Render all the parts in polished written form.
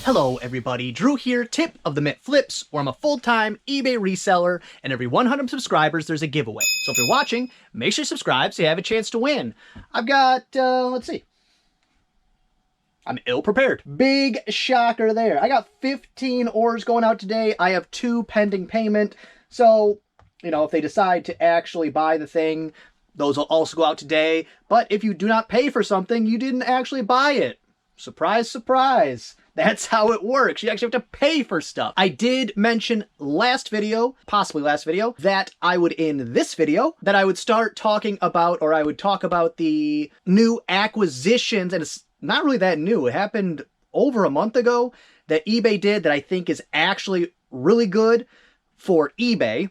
Hello everybody, Drew here, tip of the Mitt Flips, where I'm a full-time eBay reseller, and every 100 subscribers there's a giveaway. So if you're watching, make sure you subscribe so you have a chance to win. I've got, let's see. I'm ill-prepared. Big shocker there. I got 15 orders going out today. I have 2 pending payment. So, you know, if they decide to actually buy the thing, those will also go out today. But if you do not pay for something, you didn't actually buy it. Surprise, surprise. That's how it works. You actually have to pay for stuff. I did mention last video, possibly last video, that I would, in this video, that I would start talking about, or I would talk about the new acquisitions, and it's not really that new. It happened over a month ago that eBay did that I think is actually really good for eBay.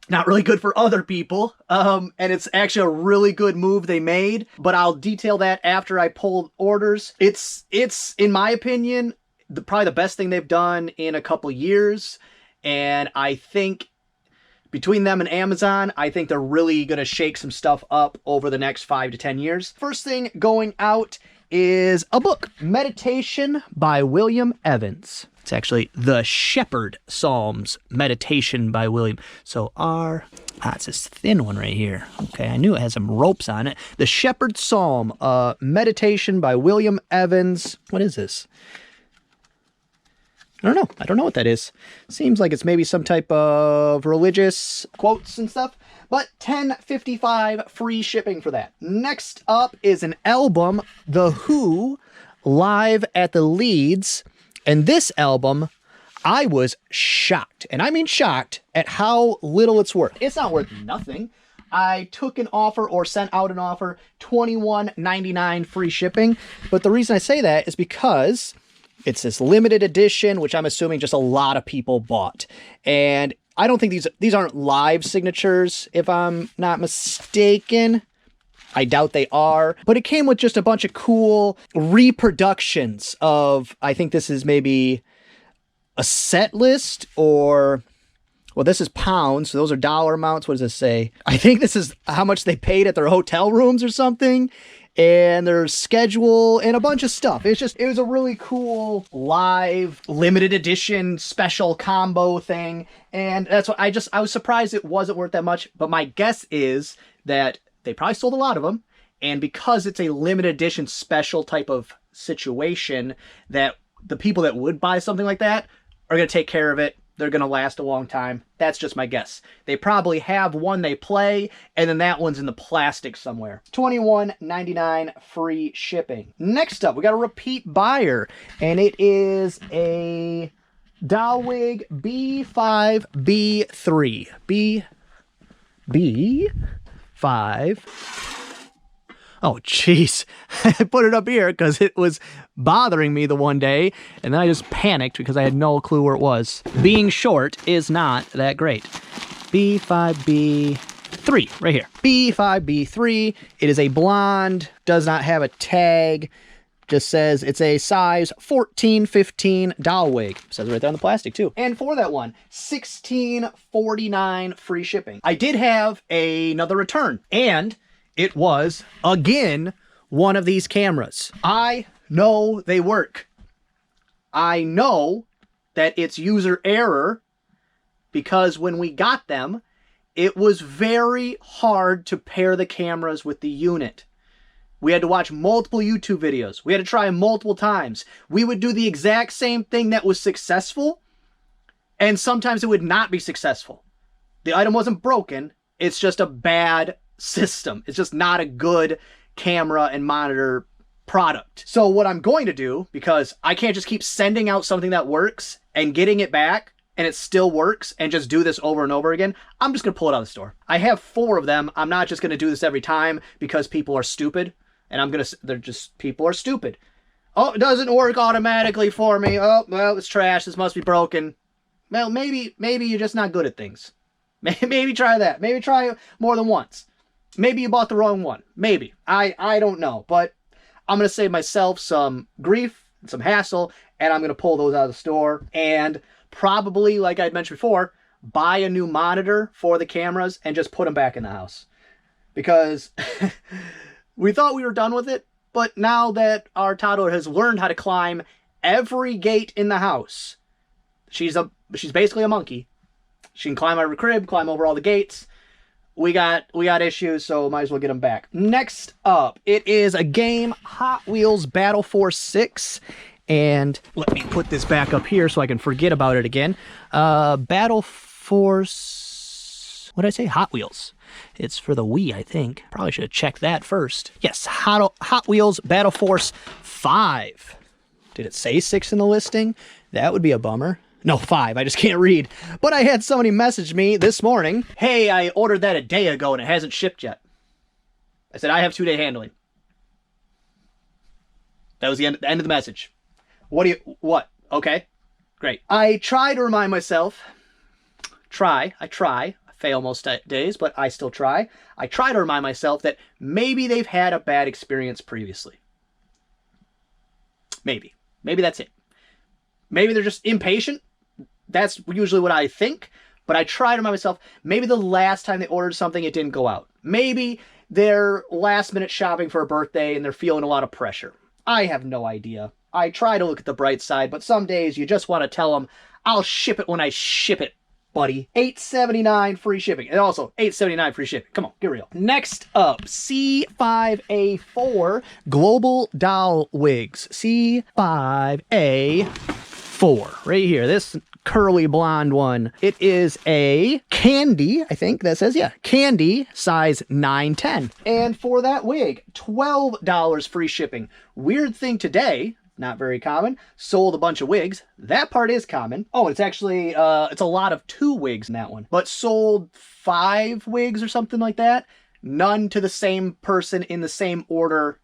Not really good for other people, and it's actually a really good move they made, but I'll detail that after I pull orders. It's in my opinion, probably the best thing they've done in a couple years, and I think between them and Amazon, I think they're really going to shake some stuff up over the next 5 to 10 years. First thing going out is a book, Meditation by William Evans. It's actually The Shepherd Psalms, Meditation by William. So it's this thin one right here. Okay, I knew it had some ropes on it. The Shepherd Psalm, Meditation by William Evans. What is this? I don't know. I don't know what that is. Seems like it's maybe some type of religious quotes and stuff. But $10.55 free shipping for that. Next up is an album, The Who, Live at the Leeds. And this album, I was shocked, and I mean shocked, at how little it's worth. It's not worth nothing. I took an offer or sent out an offer, $21.99 free shipping. But the reason I say that is because it's this limited edition, which I'm assuming just a lot of people bought. And I don't think these aren't live signatures, if I'm not mistaken. I doubt they are, but it came with just a bunch of cool reproductions of, I think this is maybe a set list, or, well, this is pounds, so those are dollar amounts. What does this say? I think this is how much they paid at their hotel rooms or something, and their schedule and a bunch of stuff. It was a really cool live limited edition special combo thing. And that's what I was surprised it wasn't worth that much, but my guess is that they probably sold a lot of them, and because it's a limited edition special type of situation, that the people that would buy something like that are going to take care of it. They're going to last a long time. That's just my guess. They probably have one they play, and then that one's in the plastic somewhere. $21.99 free shipping. Next up, we got a repeat buyer, and it is a Dalwig B5B3. B5. Oh, jeez. I put it up here because it was bothering me the one day, and then I just panicked because I had no clue where it was. Being short is not that great. B5B3, right here. B5B3. It is a blonde, does not have a tag. Just says it's a size 14-15 Dalwig. Says it right there on the plastic too. And for that one, $16.49 free shipping. I did have another return, and it was, again, one of these cameras. I know they work. I know that it's user error, because when we got them, it was very hard to pair the cameras with the unit. We had to watch multiple YouTube videos. We had to try them multiple times. We would do the exact same thing that was successful, and sometimes it would not be successful. The item wasn't broken. It's just a bad system. It's just not a good camera and monitor product. So what I'm going to do, because I can't just keep sending out something that works and getting it back and it still works and just do this over and over again, I'm just going to pull it out of the store. I have 4 of them. I'm not just going to do this every time because people are stupid. And people are stupid. Oh, it doesn't work automatically for me. Oh, well, it's trash. This must be broken. Well, maybe you're just not good at things. Maybe try that. Maybe try it more than once. Maybe you bought the wrong one. Maybe. I don't know. But I'm going to save myself some grief, some hassle, and I'm going to pull those out of the store. And probably, like I'd mentioned before, buy a new monitor for the cameras and just put them back in the house. Because we thought we were done with it, but now that our toddler has learned how to climb every gate in the house. She's basically a monkey. She can climb out of her crib, climb over all the gates. We got issues, so might as well get them back. Next up, it is a game, Hot Wheels Battle Force 6. And let me put this back up here so I can forget about it again. Battle Force... What did I say? Hot Wheels. It's for the Wii, I think. Probably should have checked that first. Yes, Hot Wheels Battle Force 5. Did it say 6 in the listing? That would be a bummer. No, 5. I just can't read. But I had somebody message me this morning. Hey, I ordered that a day ago and it hasn't shipped yet. I said, I have 2-day handling. That was the end of the message. What? Okay, great. I try to remind myself. I fail most days, but I still try. I try to remind myself that maybe they've had a bad experience previously. Maybe that's it. Maybe they're just impatient. That's usually what I think. But I try to remind myself, maybe the last time they ordered something, it didn't go out. Maybe they're last minute shopping for a birthday and they're feeling a lot of pressure. I have no idea. I try to look at the bright side, but some days you just want to tell them, I'll ship it when I ship it, buddy. $8.79 free shipping. And also, $8.79 free shipping. Come on, get real. Next up, C5A4 Global Doll Wigs. C5A4. Right here. This curly blonde one. It is a candy, I think that says, yeah, candy, size 9-10. And for that wig, $12 free shipping. Weird thing today, not very common, sold a bunch of wigs. That part is common. Oh, it's actually, it's a lot of 2 wigs in that one. But sold 5 wigs or something like that. None to the same person in the same order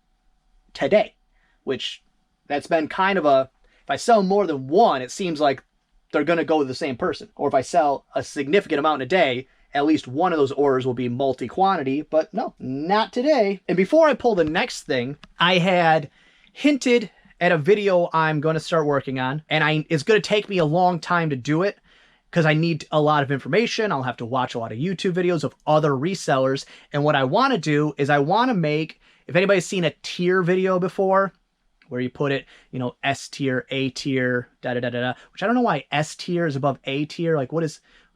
today. Which, that's been kind of a, if I sell more than one, it seems like they're going to go to the same person. Or if I sell a significant amount in a day, at least one of those orders will be multi-quantity. But no, not today. And before I pull the next thing, I had hinted at a video I'm going to start working on. And it's going to take me a long time to do it because I need a lot of information. I'll have to watch a lot of YouTube videos of other resellers. And what I want to do is I want to make, if anybody's seen a tier video before, where you put it, you know, S tier, A tier, da-da-da-da-da, which I don't know why S tier is above A tier. Like,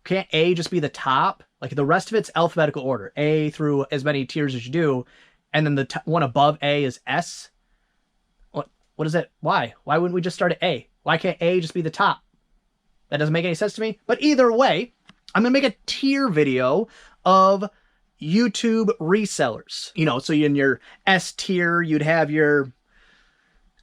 can't A just be the top? Like, the rest of it's alphabetical order. A through as many tiers as you do, and then the one above A is S? What is that? Why? Why wouldn't we just start at A? Why can't A just be the top? That doesn't make any sense to me. But either way, I'm going to make a tier video of YouTube resellers. You know, so in your S tier, you'd have your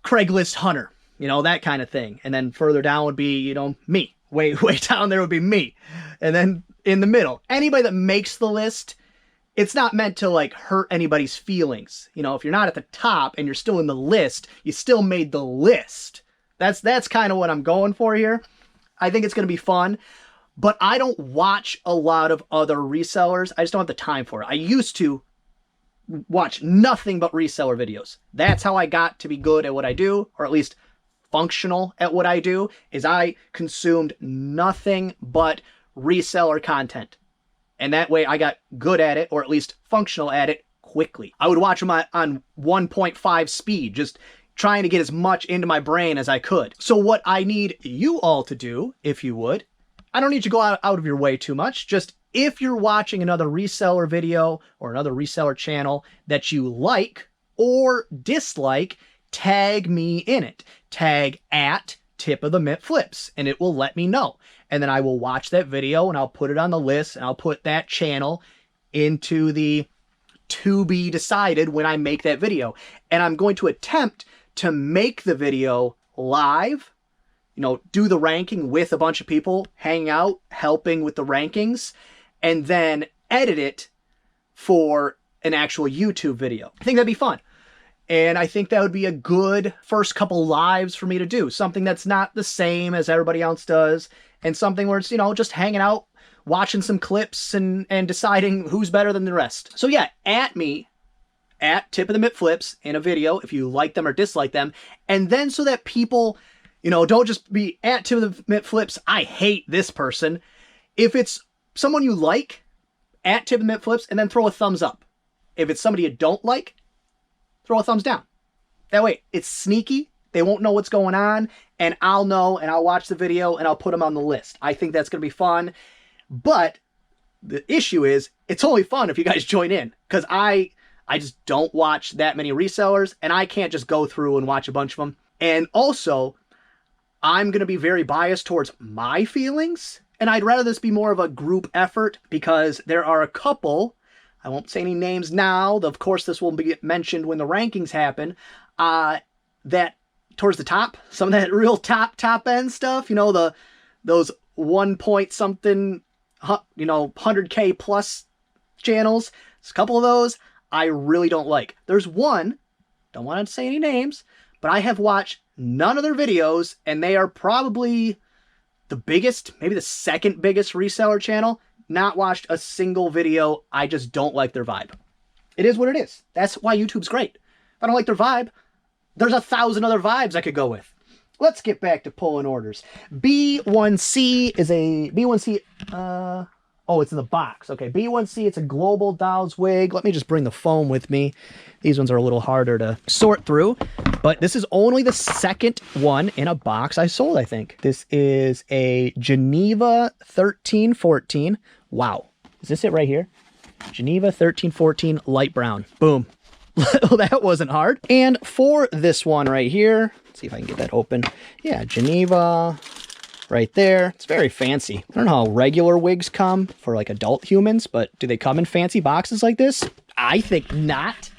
Craigslist hunter, you know, that kind of thing. And then further down would be, you know, me. Way down there would be me. And then in the middle, anybody that makes the list, it's not meant to like hurt anybody's feelings. You know, if you're not at the top and you're still in the list, you still made the list. That's kind of what I'm going for here. I think it's going to be fun, but I don't watch a lot of other resellers. I just don't have the time for it. I used to watch nothing but reseller videos. That's how I got to be good at what I do, or at least functional at what I do, is I consumed nothing but reseller content. And that way I got good at it, or at least functional at it, quickly. I would watch them on 1.5 speed, just trying to get as much into my brain as I could. So what I need you all to do, if you would, I don't need you to go out of your way too much, just if you're watching another reseller video or another reseller channel that you like or dislike, tag me in it. Tag at Tip of the Mint Flips, and it will let me know. And then I will watch that video and I'll put it on the list and I'll put that channel into the to be decided when I make that video. And I'm going to attempt to make the video live, you know, do the ranking with a bunch of people, hang out, helping with the rankings, and then edit it for an actual YouTube video. I think that'd be fun. And I think that would be a good first couple lives for me to do. Something that's not the same as everybody else does. And something where it's, you know, just hanging out, watching some clips and deciding who's better than the rest. So yeah, at me, at Tip of the Mint Flips in a video, if you like them or dislike them. And then so that people, you know, don't just be at Tip of the Mint Flips, I hate this person. If it's someone you like, at Tip of the Mint Flips, and then throw a thumbs up. If it's somebody you don't like, throw a thumbs down. That way, it's sneaky, They won't know what's going on, and I'll know, and I'll watch the video, and I'll put them on the list. I think that's going to be fun. But the issue is, it's only fun if you guys join in, because I just don't watch that many resellers, and I can't just go through and watch a bunch of them. And also, I'm going to be very biased towards my feelings, and I'd rather this be more of a group effort, because there are a couple, I won't say any names now, of course this will be mentioned when the rankings happen, that towards the top, some of that real top end stuff, you know, those 1 point something, you know, 100K plus channels, there's a couple of those I really don't like. There's one, don't want to say any names, but I have watched none of their videos, and they are probably the biggest, maybe the second biggest reseller channel. Not watched a single video. I just don't like their vibe. It is what it is. That's why YouTube's great. If I don't like their vibe, there's 1,000 other vibes I could go with. Let's get back to pulling orders. B1C is a, B1C, oh, it's in the box. Okay, B1C, it's a Global Dolls wig. Let me just bring the foam with me. These ones are a little harder to sort through, but this is only the second one in a box I sold, I think. This is a Geneva 1314. Wow. Is this it right here? Geneva 1314 light brown. Boom. That wasn't hard. And for this one right here, let's see if I can get that open. Yeah, Geneva right there. It's very fancy. I don't know how regular wigs come for like adult humans, but do they come in fancy boxes like this? I think not.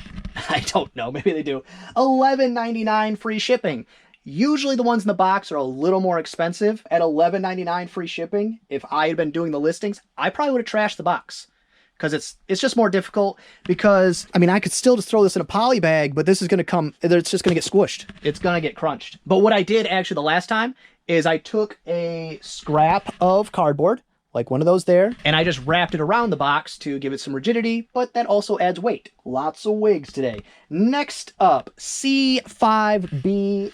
I don't know. Maybe they do. $11.99 free shipping. Usually the ones in the box are a little more expensive. At $11.99 free shipping, if I had been doing the listings, I probably would have trashed the box. Because it's just more difficult, because, I mean, I could still just throw this in a poly bag, but this is going to come, it's just going to get squished. It's going to get crunched. But what I did actually the last time is I took a scrap of cardboard, like one of those there, and I just wrapped it around the box to give it some rigidity, but that also adds weight. Lots of wigs today. Next up, C5B8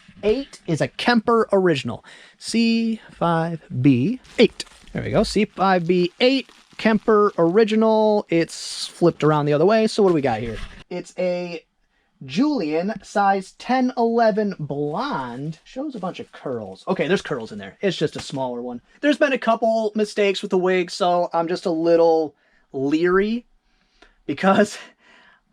is a Kemper original. C5B8. There we go, C5B8. Kemper original. It's flipped around the other way. So what do we got here? It's a Julian size 10-11 blonde. Shows a bunch of curls. Okay, there's curls in there. It's just a smaller one. There's been a couple mistakes with the wig, so I'm just a little leery, because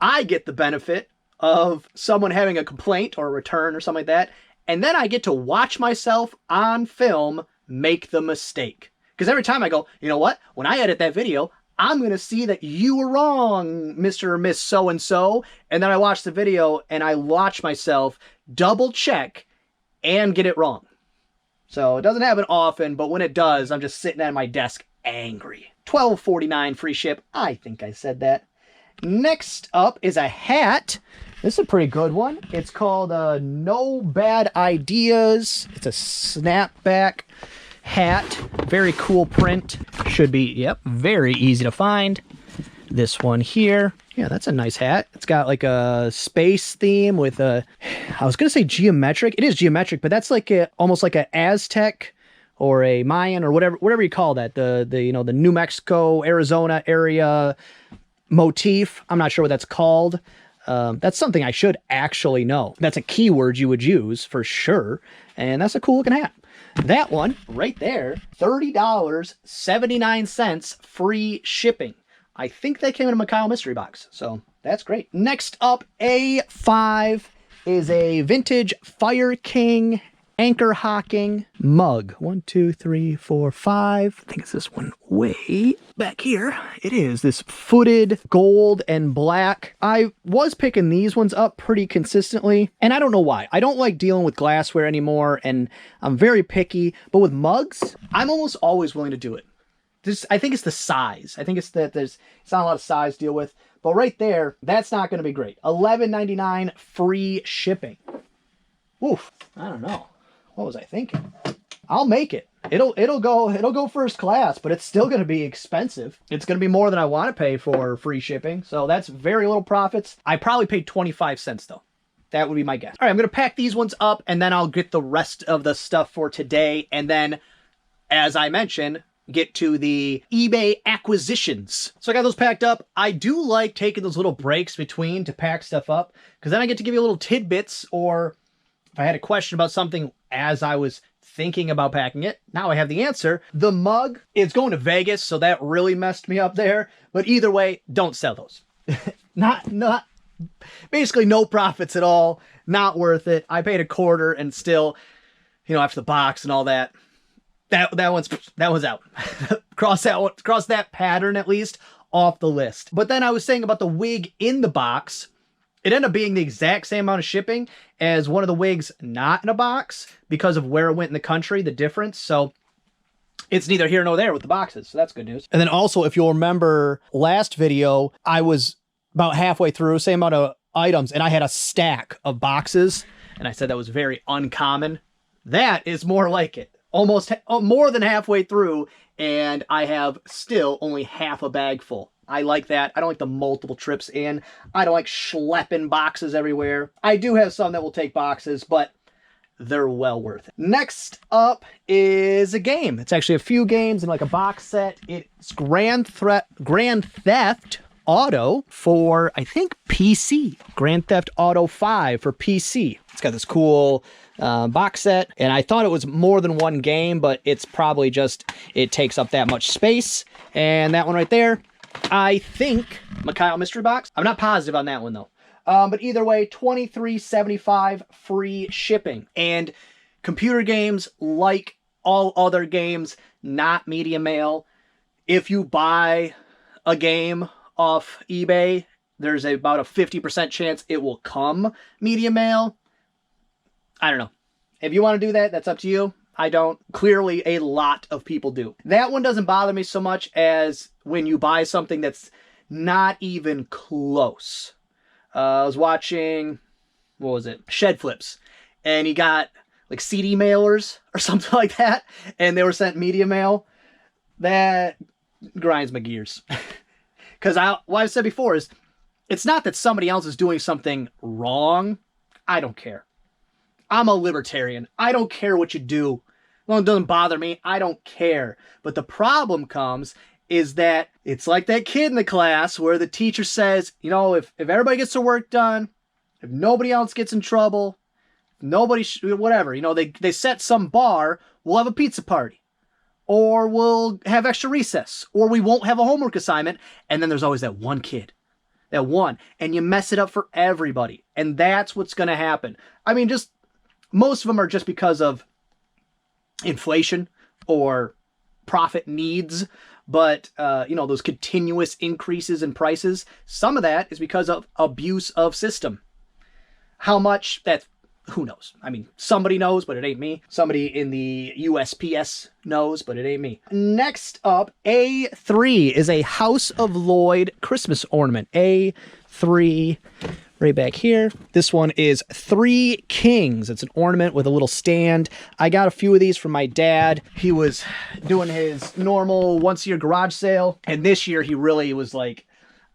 I get the benefit of someone having a complaint or a return or something like that, and then I get to watch myself on film make the mistake. Because every time I go, you know what? When I edit that video, I'm going to see that you were wrong, Mr. or Miss So-and-so. And then I watch the video and I watch myself double check and get it wrong. So it doesn't happen often, but when it does, I'm just sitting at my desk angry. $12.49 free ship. I think I said that. Next up is a hat. This is a pretty good one. It's called No Bad Ideas. It's a snapback hat. Very cool print. Should be, yep, very easy to find. This one here. Yeah, that's a nice hat. It's got like a space theme with a, I was going to say geometric. It is geometric, but that's like a, almost like an Aztec or a Mayan or whatever you call that. The you know, the New Mexico, Arizona area motif. I'm not sure what that's called. That's something I should actually know. That's a keyword you would use for sure. And that's a cool looking hat. That one right there, $30.79 free shipping. I think they came in a Macau mystery box, so that's great. Next up, A5 is a vintage Fire King anchor hocking mug. 1, 2, 3, 4, 5. I think it's this one way back here. It is this footed gold and black. I was picking these ones up pretty consistently, and I don't know why. I don't like dealing with glassware anymore, and I'm very picky, but with mugs, I'm almost always willing to do it. I think it's the size. I think it's that it's not a lot of size to deal with, but right there, that's not going to be great. $11.99 free shipping. Oof, I don't know. What was I thinking? I'll make it. It'll go first class, but it's still going to be expensive. It's going to be more than I want to pay for free shipping. So that's very little profits. I probably paid 25 cents though. That would be my guess. All right, I'm going to pack these ones up and then I'll get the rest of the stuff for today. And then, as I mentioned, get to the eBay acquisitions. So I got those packed up. I do like taking those little breaks between to pack stuff up, because then I get to give you little tidbits or if I had a question about something as I was thinking about packing it, now I have the answer. The mug, it's going to Vegas, so that really messed me up there. But either way, don't sell those. not basically no profits at all. Not worth it. I paid $25 and still, you know, after the box and all that, that one's out. Cross that pattern at least off the list. But then I was saying about the wig in the box. It ended up being the exact same amount of shipping as one of the wigs not in a box because of where it went in the country, the difference. So it's neither here nor there with the boxes. So that's good news. And then also, if you'll remember last video, I was about halfway through, same amount of items, and I had a stack of boxes. And I said that was very uncommon. That is more like it. Almost more than halfway through, and I have still only half a bag full. I like that. I don't like the multiple trips in. I don't like schlepping boxes everywhere. I do have some that will take boxes, but they're well worth it. Next up is a game. It's actually a few games in like a box set. It's Grand Theft Auto for, I think, PC. Grand Theft Auto 5 for PC. It's got this cool box set, and I thought it was more than one game, but it's probably just, it takes up that much space. And that one right there, I think, Mikhail Mystery Box. I'm not positive on that one though. But either way, $23.75 free shipping. And computer games, like all other games, not media mail. If you buy a game off eBay, there's about a 50% chance it will come media mail. I don't know. If you want to do that, that's up to you. I don't. Clearly, a lot of people do. That one doesn't bother me so much as when you buy something that's not even close. I was watching, what was it? Shed Flips. And he got like CD mailers or something like that. And they were sent media mail. That grinds my gears. Because what I've said before is, it's not that somebody else is doing something wrong. I don't care. I'm a libertarian. I don't care what you do. Well, it doesn't bother me. I don't care. But the problem comes is that it's like that kid in the class where the teacher says, you know, if everybody gets their work done, if nobody else gets in trouble, nobody, whatever, you know, they set some bar, we'll have a pizza party. Or we'll have extra recess. Or we won't have a homework assignment. And then there's always that one kid. That one. And you mess it up for everybody. And that's what's going to happen. I mean, just most of them are just because of inflation or profit needs. But, you know, those continuous increases in prices, some of that is because of abuse of system. How much, that's, who knows? I mean, somebody knows, but it ain't me. Somebody in the USPS knows, but it ain't me. Next up, A3 is a House of Lloyd Christmas ornament. A3, right back here. This one is Three Kings. It's an ornament with a little stand. I got a few of these from my dad. He was doing his normal once-a-year garage sale, and this year he really was like,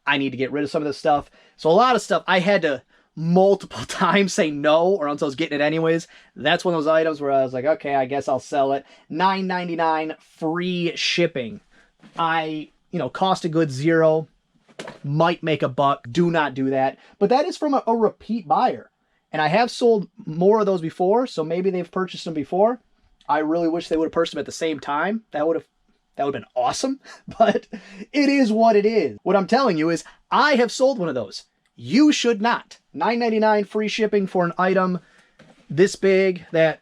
I need to get rid of some of this stuff. So a lot of stuff I had to multiple times say no, or else I was getting it anyways. That's one of those items where I was like, okay, I guess I'll sell it. $9.99 free shipping. Cost of goods $0. Might make a buck. Do not do that. But that is from a repeat buyer. And I have sold more of those before, so maybe they've purchased them before. I really wish they would have purchased them at the same time. That would have been awesome. But it is what it is. What I'm telling you is I have sold one of those. You should not. $9.99 free shipping for an item this big that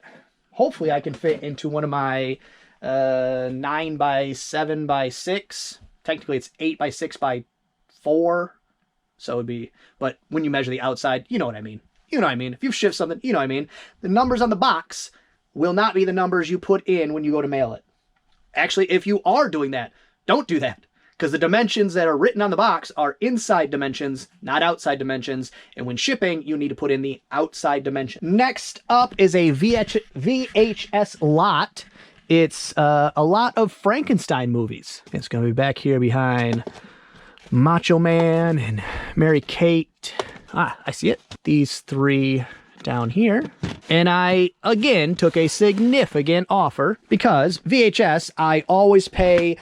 hopefully I can fit into one of my 9 by 7 by 6. Technically it's 8 by 6 by 4. So it would be, but when you measure the outside, you know what I mean. You know what I mean. If you shift something, you know what I mean. The numbers on the box will not be the numbers you put in when you go to mail it. Actually, if you are doing that, don't do that. Because the dimensions that are written on the box are inside dimensions, not outside dimensions. And when shipping, you need to put in the outside dimension. Next up is a VHS lot. It's a lot of Frankenstein movies. It's going to be back here behind Macho Man and Mary Kate. Ah, I see it. These three down here. And I, again, took a significant offer because VHS, I always pay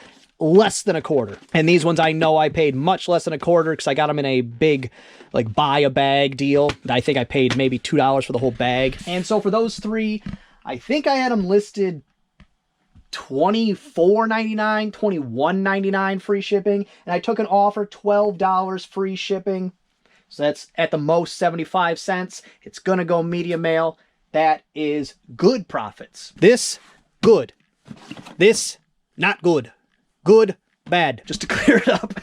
less than a quarter. And these ones I know I paid much less than a quarter because I got them in a big, like, buy a bag deal. I think I paid maybe $2 for the whole bag. And so for those three, I think I had them listed $24.99, $21.99 free shipping. And I took an offer, $12 free shipping. So that's at the most 75 cents. It's going to go media mail. That is good profits. This, good. This, not good. Good, bad. Just to clear it up.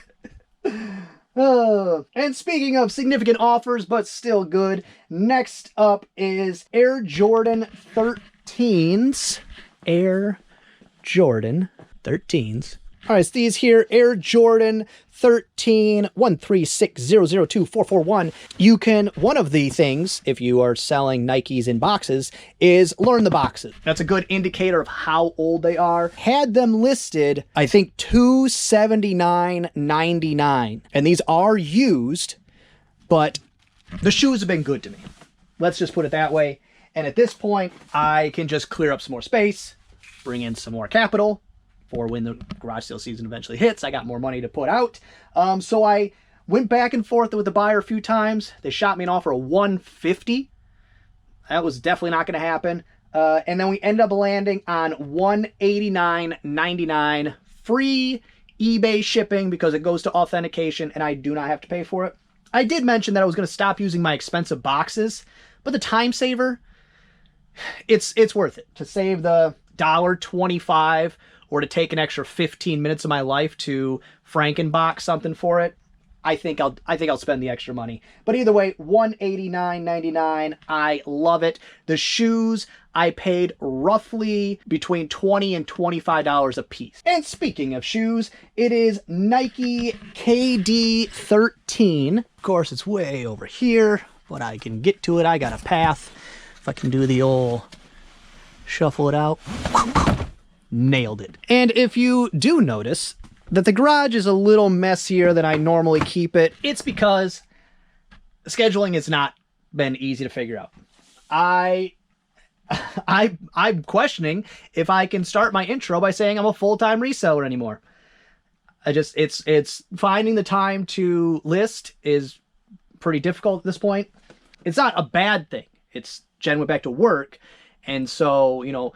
And speaking of significant offers, but still good, next up is Air Jordan 13s. Air Jordan 13s. All right, it's these here, Air Jordan 13 136002441. You can, one of the things, if you are selling Nikes in boxes, is learn the boxes. That's a good indicator of how old they are. Had them listed, I think, $279.99. And these are used, but the shoes have been good to me. Let's just put it that way. And at this point, I can just clear up some more space, bring in some more capital, for when the garage sale season eventually hits. I got more money to put out. So I went back and forth with the buyer a few times. They shot me an offer of $150. That was definitely not going to happen. And then we ended up landing on $189.99 free eBay shipping because it goes to authentication and I do not have to pay for it. I did mention that I was going to stop using my expensive boxes, but the time saver, it's worth it to save the $1.25 or to take an extra 15 minutes of my life to Frankenbox something for it. I think I'll spend the extra money. But either way, $189.99. I love it. The shoes, I paid roughly between $20 and $25 a piece. And speaking of shoes, it is Nike KD 13. Of course, it's way over here, but I can get to it. I got a path. If I can do the old shuffle it out. Nailed it. And if you do notice that the garage is a little messier than I normally keep it, it's because scheduling has not been easy to figure out. I'm questioning if I can start my intro by saying I'm a full-time reseller anymore. It's finding the time to list is pretty difficult at this point. It's not a bad thing. It's Jen went back to work, and so, you know,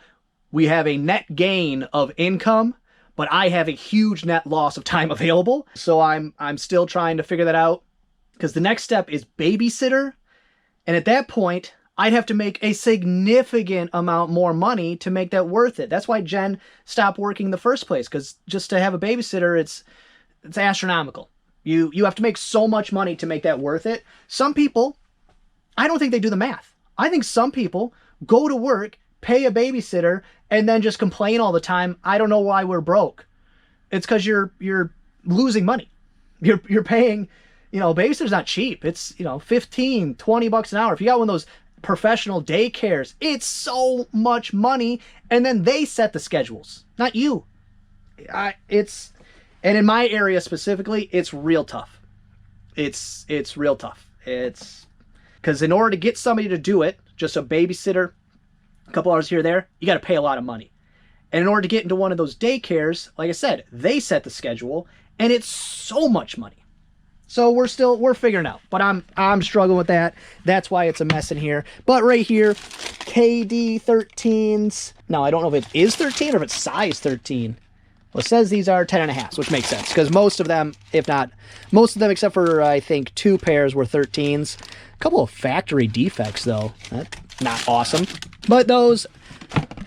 we have a net gain of income, but I have a huge net loss of time available. So I'm still trying to figure that out because the next step is babysitter. And at that point, I'd have to make a significant amount more money to make that worth it. That's why Jen stopped working in the first place, because just to have a babysitter, it's astronomical. You have to make so much money to make that worth it. Some people, I don't think they do the math. I think some people go to work, pay a babysitter, and then just complain all the time. I don't know why we're broke. It's because you're losing money. You're paying, you know, babysitter's not cheap. It's, you know, $15, $20 an hour. If you got one of those professional daycares, it's so much money. And then they set the schedules, not you. And in my area specifically, it's real tough. It's real tough. It's because in order to get somebody to do it, just a babysitter, a couple hours here or there, you got to pay a lot of money. And in order to get into one of those daycares, like I said, they set the schedule, and it's so much money. So we're figuring out, but I'm struggling with that. That's why it's a mess in here. But right here, KD 13s. Now I don't know if it is 13 or if it's size 13. Well, it says these are 10.5, which makes sense because most of them, if not most of them, except for I think 2 pairs were 13s. A couple of factory defects though. That's not awesome. But those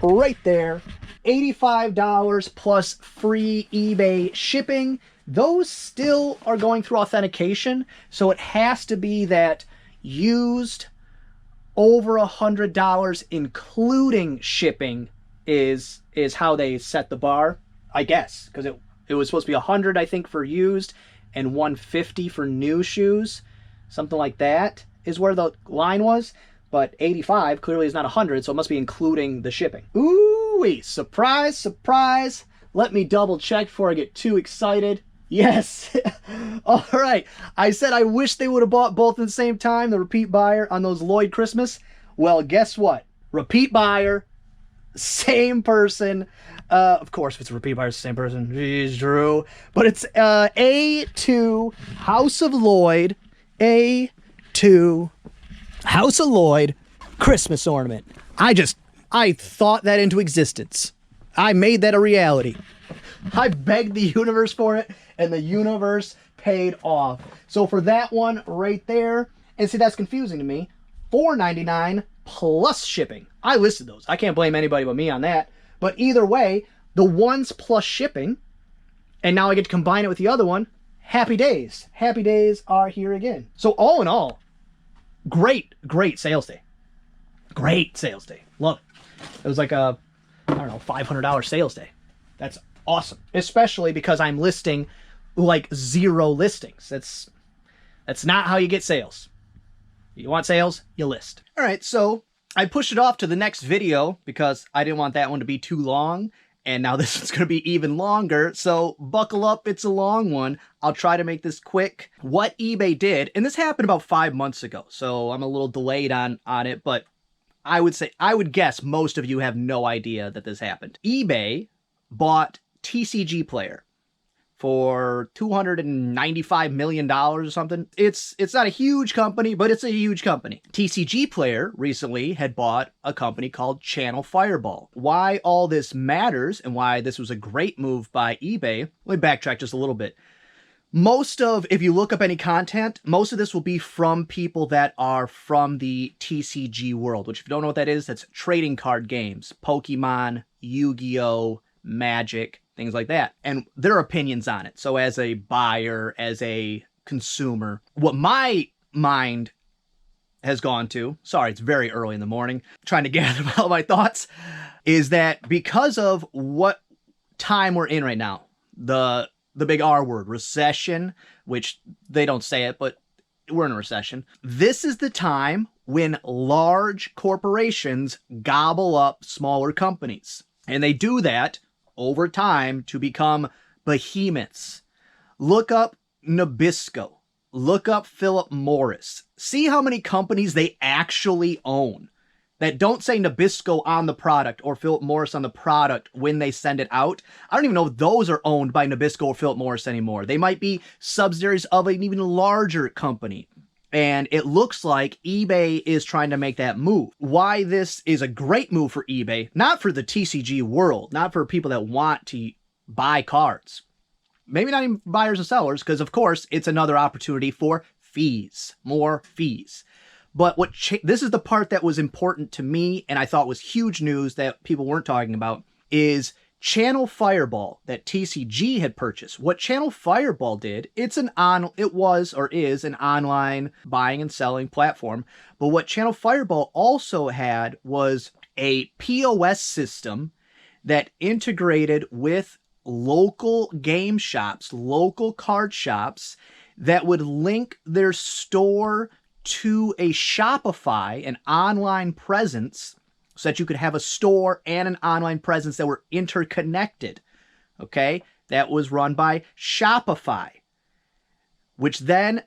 right there, $85 plus free eBay shipping. Those still are going through authentication, so it has to be that used over $100, including shipping, is how they set the bar, I guess, because it was supposed to be 100, I think, for used and 150 for new shoes, something like that is where the line was. But 85 clearly is not 100, so it must be including the shipping. Ooh-wee, surprise, surprise. Let me double check before I get too excited. Yes. All right. I said I wish they would have bought both at the same time, the repeat buyer on those Lloyd Christmas. Well, guess what? Repeat buyer, same person. Of course, if it's a repeat buyer, it's the same person. Jeez, Drew. But it's A2 House of Lloyd. A2 House of Lloyd Christmas ornament. I thought that into existence. I made that a reality. I begged the universe for it, and the universe paid off. So for that one right there, and see, that's confusing to me, $4.99 plus shipping. I listed those. I can't blame anybody but me on that. But either way, the one's plus shipping, and now I get to combine it with the other one. Happy days. Happy days are here again. So all in all, great sales day. Great sales day. Love it. It was like a, I don't know, $500 sales day. That's awesome. Especially because I'm listing like 0 listings. That's not how you get sales. You want sales, you list. All right, so I pushed it off to the next video because I didn't want that one to be too long. And now this one's going to be even longer. So buckle up, it's a long one. I'll try to make this quick. What eBay did, and this happened about 5 months ago, so I'm a little delayed on it, but I would guess most of you have no idea that this happened. eBay bought TCG Player for $295 million or something. It's not a huge company, but it's a huge company. TCG Player recently had bought a company called Channel Fireball. Why all this matters and why this was a great move by eBay, let me backtrack just a little bit. If you look up any content, most of this will be from people that are from the TCG world, which if you don't know what that is, that's trading card games, Pokemon, Yu-Gi-Oh, Magic, things like that, and their opinions on it. So as a buyer, as a consumer, what my mind has gone to, sorry, it's very early in the morning, trying to gather all my thoughts, is that because of what time we're in right now, the big R word, recession, which they don't say it, but we're in a recession. This is the time when large corporations gobble up smaller companies. And they do that over time to become behemoths. Look up Nabisco. Look up Philip Morris. See how many companies they actually own that don't say Nabisco on the product or Philip Morris on the product when they send it out. I don't even know if those are owned by Nabisco or Philip Morris anymore. They might be subsidiaries of an even larger company. And it looks like eBay is trying to make that move. Why this is a great move for eBay, not for the TCG world, not for people that want to buy cards. Maybe not even buyers and sellers, because of course it's another opportunity for fees, more fees. But this is the part that was important to me and I thought was huge news that people weren't talking about, is Channel Fireball that TCG had purchased. What Channel Fireball did, is an online buying and selling platform. But what Channel Fireball also had was a POS system that integrated with local game shops, local card shops, that would link their store to a Shopify, an online presence, so that you could have a store and an online presence that were interconnected. Okay? That was run by Shopify, which then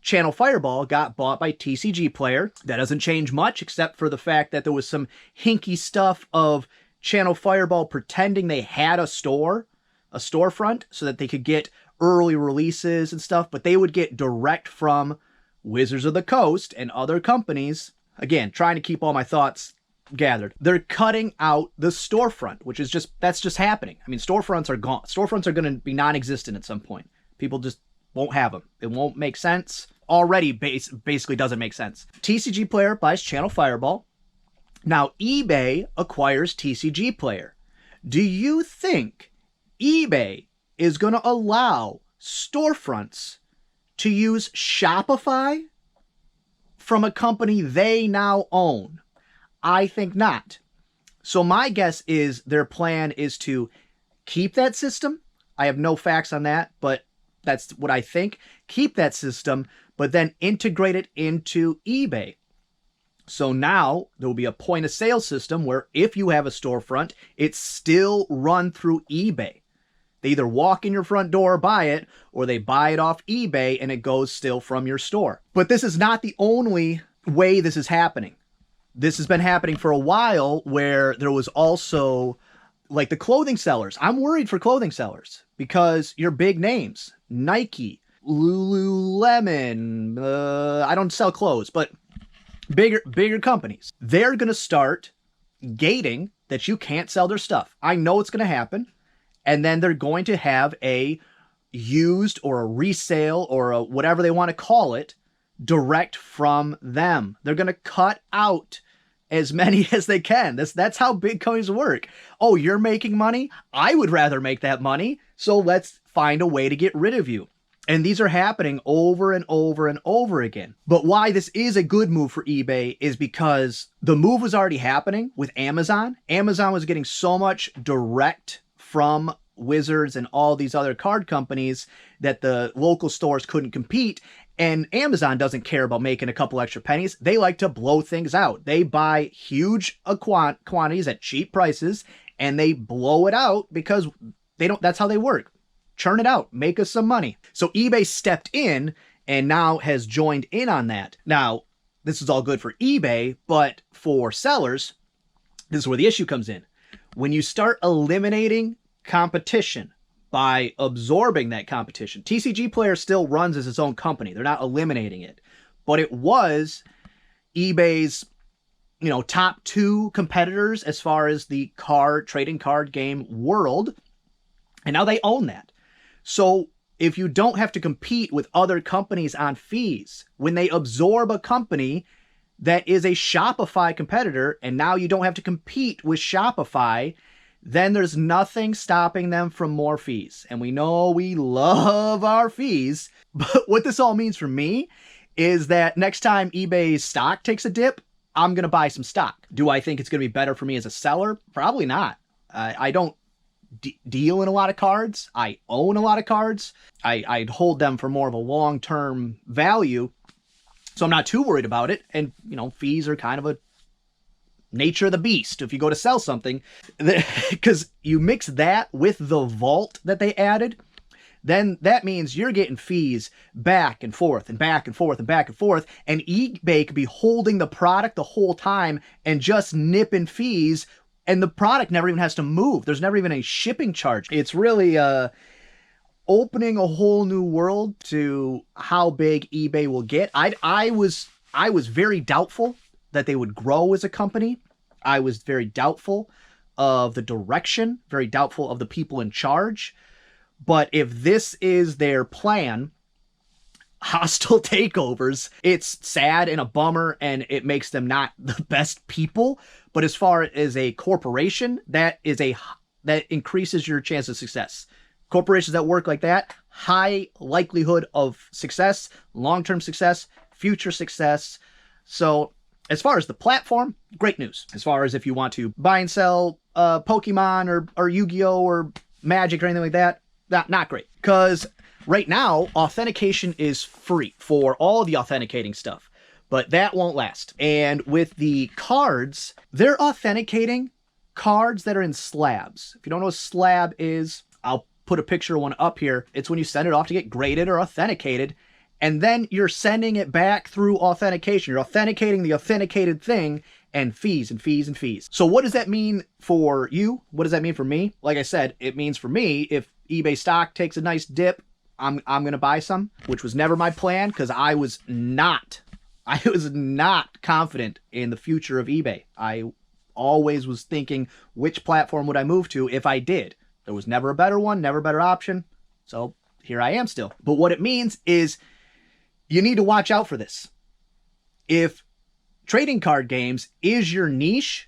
Channel Fireball got bought by TCG Player. That doesn't change much except for the fact that there was some hinky stuff of Channel Fireball pretending they had a storefront, so that they could get early releases and stuff, but they would get direct from Wizards of the Coast and other companies. Again, trying to keep all my thoughts gathered. They're cutting out the storefront, which is that's just happening. I mean, storefronts are gone. Storefronts are going to be non-existent at some point. People just won't have them. It won't make sense. Already basically doesn't make sense. TCG Player buys Channel Fireball. Now eBay acquires TCG Player. Do you think eBay is going to allow storefronts to use Shopify from a company they now own? I think not. So my guess is their plan is to keep that system. I have no facts on that, but that's what I think. Keep that system, but then integrate it into eBay. So now there will be a point of sale system where if you have a storefront, it's still run through eBay. They either walk in your front door or buy it, or they buy it off eBay and it goes still from your store. But this is not the only way this is happening. This has been happening for a while, where there was also like the clothing sellers. I'm worried for clothing sellers because your big names, Nike, Lululemon, I don't sell clothes, but bigger companies, they're going to start gating that you can't sell their stuff. I know it's going to happen. And then they're going to have a used or a resale or a whatever they want to call it direct from them. They're going to cut out as many as they can. That's how big companies work. Oh, you're making money? I would rather make that money. So let's find a way to get rid of you. And these are happening over and over and over again. But why this is a good move for eBay is because the move was already happening with Amazon. Amazon was getting so much direct from Wizards and all these other card companies that the local stores couldn't compete. And Amazon doesn't care about making a couple extra pennies. They like to blow things out. They buy huge quantities at cheap prices and they blow it out because that's how they work. Churn it out, make us some money. So eBay stepped in and now has joined in on that. Now, this is all good for eBay, but for sellers, this is where the issue comes in. When you start eliminating competition by absorbing that competition, TCG Player still runs as its own company. They're not eliminating it, but it was eBay's, top 2 competitors as far as the trading card game world. And now they own that. So if you don't have to compete with other companies on fees, when they absorb a company that is a Shopify competitor, and now you don't have to compete with Shopify, then there's nothing stopping them from more fees. And we know we love our fees, but what this all means for me is that next time eBay's stock takes a dip, I'm going to buy some stock. Do I think it's going to be better for me as a seller? Probably not. I don't deal in a lot of cards. I own a lot of cards. I'd hold them for more of a long-term value. So I'm not too worried about it. And, fees are kind of a nature of the beast if you go to sell something, because you mix that with the vault that they added, then that means you're getting fees back and forth and back and forth and back and forth. And eBay could be holding the product the whole time and just nipping fees, and the product never even has to move. There's never even a shipping charge. It's really opening a whole new world to how big eBay will get. I was very doubtful that they would grow as a company. I was very doubtful of the direction, very doubtful of the people in charge. But if this is their plan, hostile takeovers, it's sad and a bummer, and it makes them not the best people. But as far as a corporation, that increases your chance of success. Corporations that work like that, high likelihood of success, long-term success, future success. So as far as the platform, great news. As far as if you want to buy and sell Pokemon or Yu-Gi-Oh! Or Magic or anything like that, not great. Because right now, authentication is free for all the authenticating stuff. But that won't last. And with the cards, they're authenticating cards that are in slabs. If you don't know what a slab is, I'll put a picture of one up here. It's when you send it off to get graded or authenticated, and then you're sending it back through authentication. You're authenticating the authenticated thing, and fees and fees and fees. So what does that mean for you? What does that mean for me? Like I said, it means for me, if eBay stock takes a nice dip, I'm going to buy some, which was never my plan, because I was not confident in the future of eBay. I always was thinking, which platform would I move to if I did? There was never a better one, never a better option. So here I am still. But what it means is you need to watch out for this. If trading card games is your niche,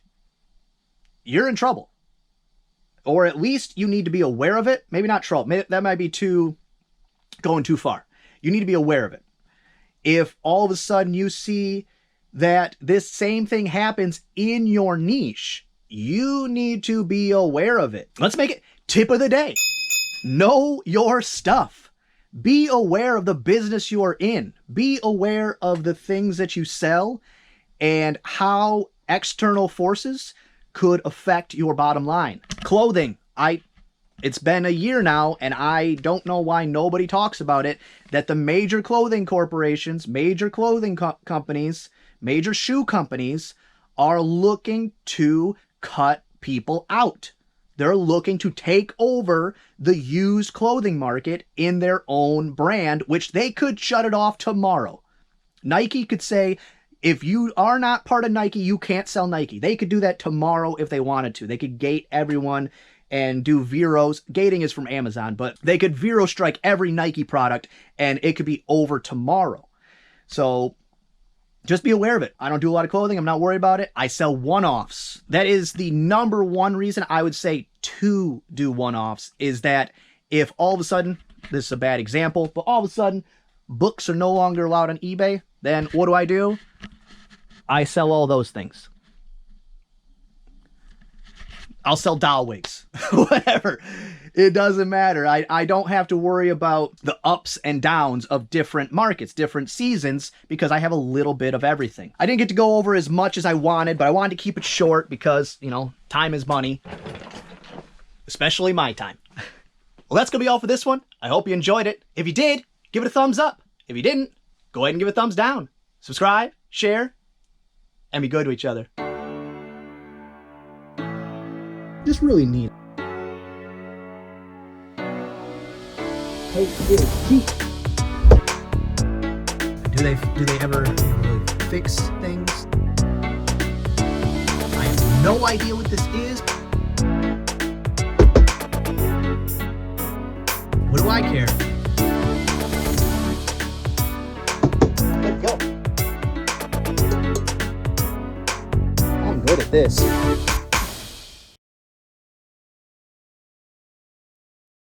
you're in trouble. Or at least you need to be aware of it. Maybe not trouble. That might be going too far. You need to be aware of it. If all of a sudden you see that this same thing happens in your niche, you need to be aware of it. Let's make it tip of the day. Know your stuff. Be aware of the business you are in. Be aware of the things that you sell and how external forces could affect your bottom line. Clothing. It's been a year now, and I don't know why nobody talks about it, that the major clothing corporations, major clothing companies, major shoe companies are looking to cut people out. They're looking to take over the used clothing market in their own brand, which they could shut it off tomorrow. Nike could say, if you are not part of Nike, you can't sell Nike. They could do that tomorrow if they wanted to. They could gate everyone and do Veros. Gating is from Amazon, but they could Vero strike every Nike product and it could be over tomorrow. So just be aware of it. I don't do a lot of clothing. I'm not worried about it. I sell one-offs. That is the number one reason I would say to do one-offs, is that if all of a sudden, this is a bad example, but all of a sudden books are no longer allowed on eBay, then what do? I sell all those things. I'll sell doll wigs, whatever. It doesn't matter. I don't have to worry about the ups and downs of different markets, different seasons, because I have a little bit of everything. I didn't get to go over as much as I wanted, but I wanted to keep it short because, you know, time is money, especially my time. Well, that's going to be all for this one. I hope you enjoyed it. If you did, give it a thumbs up. If you didn't, go ahead and give it a thumbs down. Subscribe, share, and be good to each other. Just really neat. Hey, cheap. Do they ever really fix things? I have no idea what this is. What do I care? Let's go. I'm good at this.